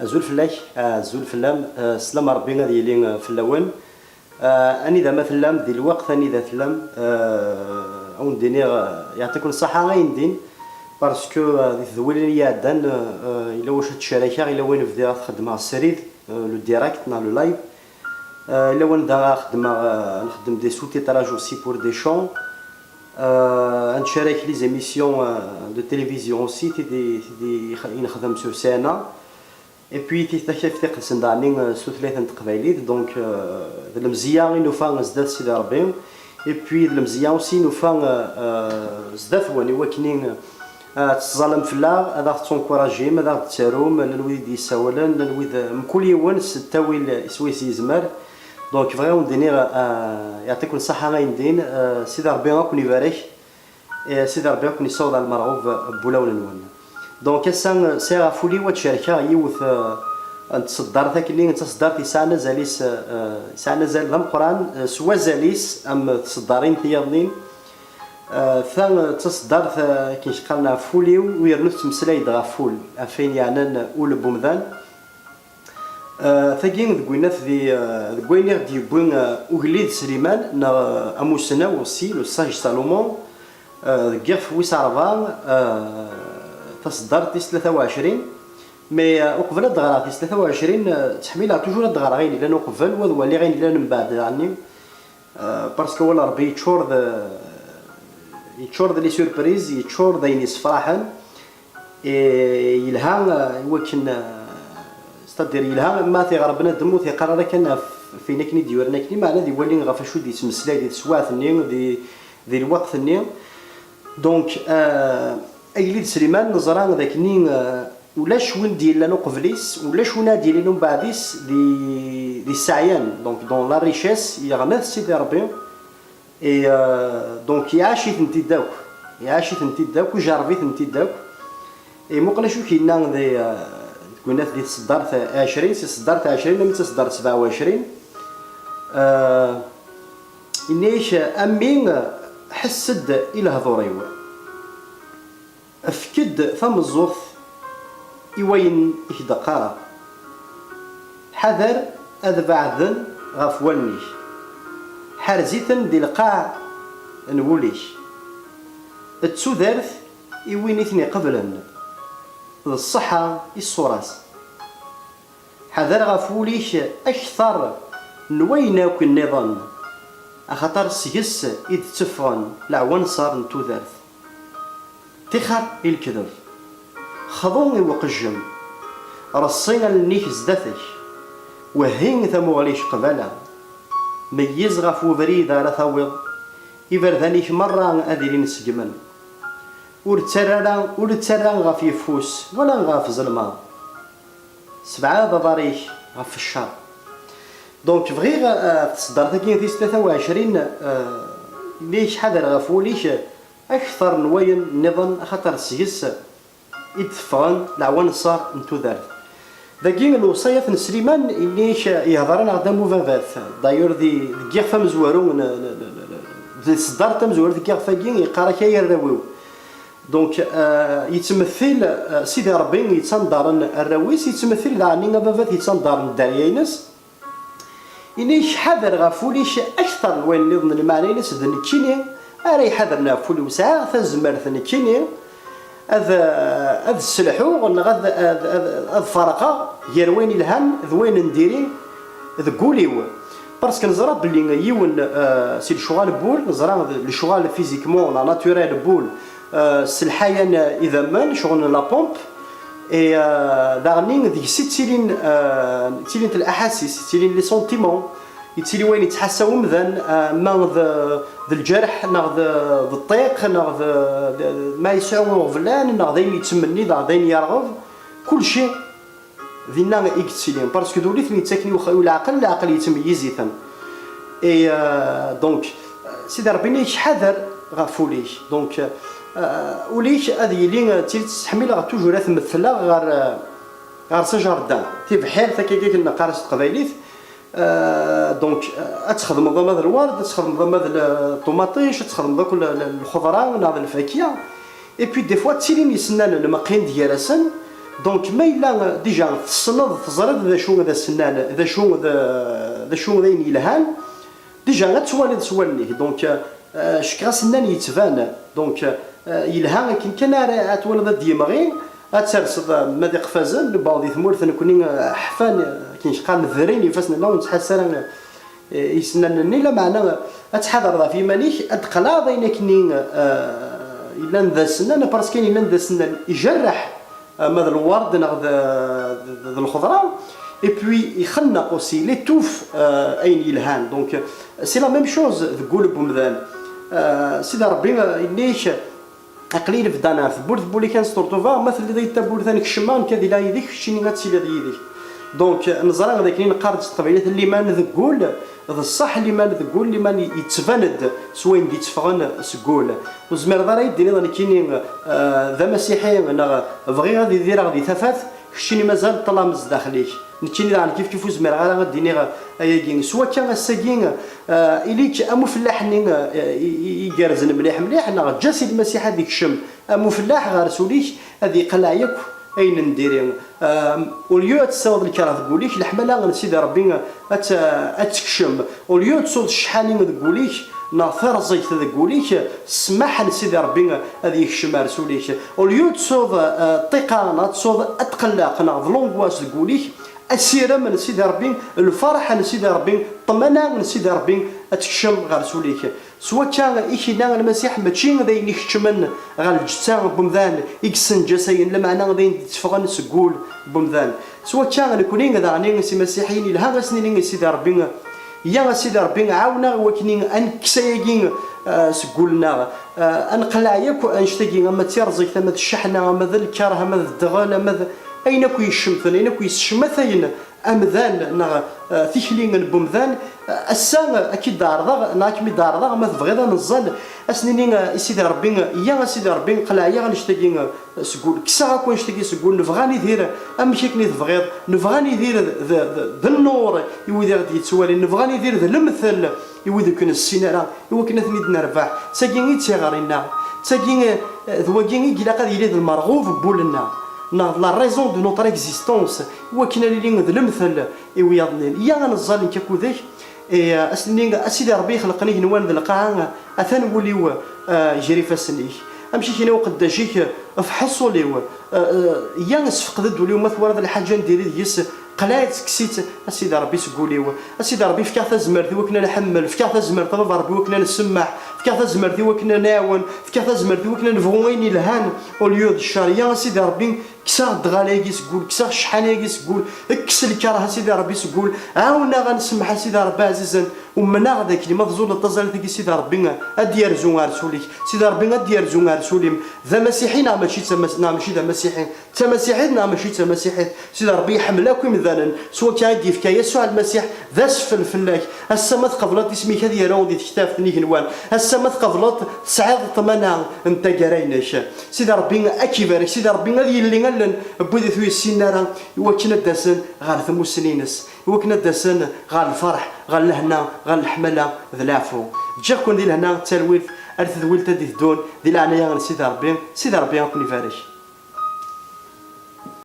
أزول فلاك أزول فلام سلام ربي غادي يلين فلاوان أني ذا مثلا دي الوقت أني ذا فلام أو نديني يعطيكم الصحة غاين دين باسكو ذي ذويلين يعدان إلا واش تشاركها إلا وين بدي تخدم على السريد لو ديراكت نا لو لايف إلا وين دا نخدم دي سو تيتراج أوسي بور دي شون نشارك لي زيميسيون دو تيليفزيون أوسي تي نخدم سو سانا اي بوي تيتاكيف تيقلسن داني سو ثلاثة تقبايليت دونك المزيان نوفا زداد سيدي ربي اي بوي المزيان اوسي نوفا زداد واني وكنين تظلم فلا هذا تونكوراجي هذا تساروم الوليد يساولن الوليد مكل يوم ستاوي سويس يزمر دونك فريمون ديني يعطيكم الصحة غايندين سيدي ربي غاكون يبارك سيدي ربي غاكون يصوض على المرغوب بولاون نون دونك هسا سير فولي وتشاركها يوث تصدر ذاك اللي انت تصدرتي ساعه زاليس ساعه زال ذم القران سوا زاليس ام تصدرين ثياضين ثان تصدر كيش قالنا فولي ويرنف تمسلاي دغا فول افين يعني اول بومذان ثاكين ذكوينات ذي ذكوينير دي بوين اوغليد سليمان نا اموسنا وسي لو ساج سالومون ذكيف ويس عرفان تصدرت 23 مي وقبل الدغرا 23 تحميلها توجور الدغرا غير لانه قبل وهو اللي غير لان من بعد يعني باسكو ولا ربي يتشور لي سوربريز يتشور دايني صفراحا يلها يمكن ستادير يلها ما تيغربنا دمو تيقرر كان فينا كني ديورنا كني معنا دي ولي غافا شو دي تمسلا دي سواثني دي الوقت ني دونك أجليد سليمان نظران ذاك نين ولاش وين ديال لنا قبليس ولاش وين ديال لنا بعديس دي السعيان دونك دون لا ريشيس يغمث سيدي ربي اي دونك يعاشي تنتي داك يعاشي تنتي داك وجربي تنتي داك اي مقلشو كينا ذي كنا ذي تصدرت 20 تصدرت 20 لم تصدرت 27 انيش امين حسد الى هضوريو أفكد ثم الزوث إوين إكدقارا حذر أذ بعذن غاف والنيش حرزيتا دي القاع نوليش التسودرث إوين إثني قبلا الصحة الصراس حذر غاف وليش أكثر نويناك النظام أخطر سيس إذ تفغن لعوان صار نتوذرث تخر الكذب خضوني وقجم رصينا لنيك زدثك وهين ثموغليش قبالا ميز غفو بريدة لثوض إبردانيك مرة أذيرين سجمن ورتران غفي فوس ولا غاف ظلمة سبعة ضريك غف الشر دونك فغير تصدرت كين 23 ليش حذر غفو ليش أكثر نوين نظن خطر سيس يدفعن لعوان صار انتو ذات ذاكين الوصية نسليمان اللي يهضرنا غدا موفافات دايور ذي كيغفا مزوارو ذي صدرت مزوار ذي كيغفا كين يقرا كي الراويو دونك يتمثل سيدي ربي يتصندرن الراويس يتمثل لعني بافات يتصندرن الداريينس إنيش حذر غفوليش أكثر نوين نظن المعنينس ذن كيني أري حذرنا فولي وساعة ثزمرت نكيني هذا السلحو ولا هذا فرقة يروين الهم ذوين نديرين ذقوليو باسكو نزرا بلي يون سي الشغال بول نزرا الشغال فيزيكمون لا ناتوريل بول السلحايان اذا من شغل لا بومب اي داغنين ديك سي تيلين الاحاسيس تيلين لي سونتيمون يتسيلي وين يتحسوا مذن ما ذا الجرح نا ذا الطيق نا ما يساوي فلان نا ذين يتمني ذا ذين يرغب كل شيء ذينا يكتسيلين باسكو دوليت من تاكني العقل يتميز يثن اي دونك سيدي ربي يحذر غفوليش دونك وليش هذه اللي تحمل غا توجور تمثلها غير شجر الدان تي بحال ثكاكي كنا قارص قبايليت دونك تخدم ضم هذا الورد تخدم ضم هذا الطوماطيش تخدم كل الخضره ولا الفاكهه اي بي دي فوا تيلي يسنان المقين ديالسن دونك ما إلا ديجا تصنض تزرد ذا شو ذا السنان ذا شو ذا يلهان ديجا غتوالد سوالنيه دونك شكرا سنان يتبان دونك يلها لكن كان تولد ديمغي اترصد مادي قفازن بعض ثمورث نكوني حفان كاين شقال الذرين يفاسنا لا نتحسن يسننني لا معنى اتحضر في مانيش ادقلا بين كنين الا ذا سنان باسكو الا ذا سنان يجرح ماذا الورد ناخذ الخضره اي بوي يخنق اوسي لي توف اين يلهان دونك سي لا ميم شوز تقول بومذان سيدي ربي ليش قليل في دانا في بورد بولي كان ستورتوفا مثل اللي دايت بورد ثاني الشمان كادي لا يديك شيني غاتسيلي يديك دونك نزرا غادي كاين قارد القبيلات اللي ما نذقول هذا الصح اللي ما نذقول اللي ما يتفند سوين يتفغن سقول وزمير دارا يديني راني كاينين ذا مسيحي انا بغي غادي يدير غادي ثفات شيني مازال طلامز داخليك نتيني راه كيف زمير غادي غاديني اياكين سوا كان الساكين اليك امو فلاح يقارزن مليح انا جا سيد المسيح هذيك الشم امو فلاح غير سوليك هذه قلع ياك اين ندير وليو تساوض الكراه تقوليك الحمله سيدي ربي اتكشم وليو تصود الشحانين تقوليك ناثر زيت تقوليك سمح لسيدي ربي هذه يكشم رسوليك وليو تصود طيقانه تصود اتقلق ناض لونغواس تقوليك السيرة من سيدي ربي الفرح من سيدي ربي الطمأنة من سيدي ربي أتكشم غير سوليك سواء كان إيشينا المسيح ماشي غادي يكشمن غير الجثة بمذان يكسن جسين لمعنى غادي يتفغن سقول بمذان سواء كان نكونين غادي غني سي مسيحيين لها سنين سيدي ربي يا سيدي ربي عاونا وكنين أنكسايين سقولنا أنقلع ياك أنشتاقي أما تيرزيك أما الشحنة أما ذا الكره أما ذا الدغال أما أين كوي الشمثن أين كوي الشمثين أمذان نا ثيكلين بمذان السان أكيد دارضا ناكمي دارضا ما تبغيض نزل أسنين سيدي ربي يا سيدي ربي قلع يا نشتاقي سقول كسا كون نشتاقي سقول نبغاني دير أمشي كني تبغيض نبغاني دير ذا النور يودي غادي يتوالي نبغاني دير ذا المثل يودي كن السينارا يوكنا ثنيد نربح ساكين تيغارينا ساكين ذواكين كلا قد يلي المرغوب بولنا لا ريزون دو نوتر اكزيستونس هو كاين اللي ذا المثل ويضنين يا غنزال كاكو ذاك اسيدي ربي خلقني نوان ذا القاعه اثن وليو جري فاسنيك امشي كاين وقد جيك فحصوا ليو يا نسفقد وليو مثلا هذا الحاجه ندير ديس قلايت كسيت اسيدي ربي سقوليو اسيدي ربي فكاع تزمرتي وكنا نحمل فكاع تزمرتي ربي وكنا نسمح فكاع تزمرتي وكنا ناون فكاع تزمرتي وكنا نبغوا وين يلهان وليو الشاريه اسيدي ربي كسا الدغالي سقول كسا الشحانه سقول كس الكره سيدي ربي سقول عاونا غنسمح سيدي ربي عزيزا ومنا غداك اللي ما تزول التزال ديك سيدي ربي ادير زون رسولك سيدي ربي ادير زون رسولي ذا مسيحي نا ماشي ماشي ذا مسيحي تا مسيحي نا ماشي تا مسيحي سيدي ربي يحملكم مثلا سوا كايدي في يسوع المسيح ذا سفل فلاك هسا ما تقبلت اسمك هذه يراون دي تكتاف نيك نوان هسا ما تقبلت سعاد طمنا انت قرايناش سيدي ربي اكيبارك سيدي ربي هذه اللي قال بودي ثوي السينارا وكنا داسن غير ثمو سنينس وكنا داسن غير الفرح غير الهنا غير الحمله ذا العفو جا كون دي الهنا تالويل ارث ذويل تدي دون دي العنايه سيدي ربي يكون يفارش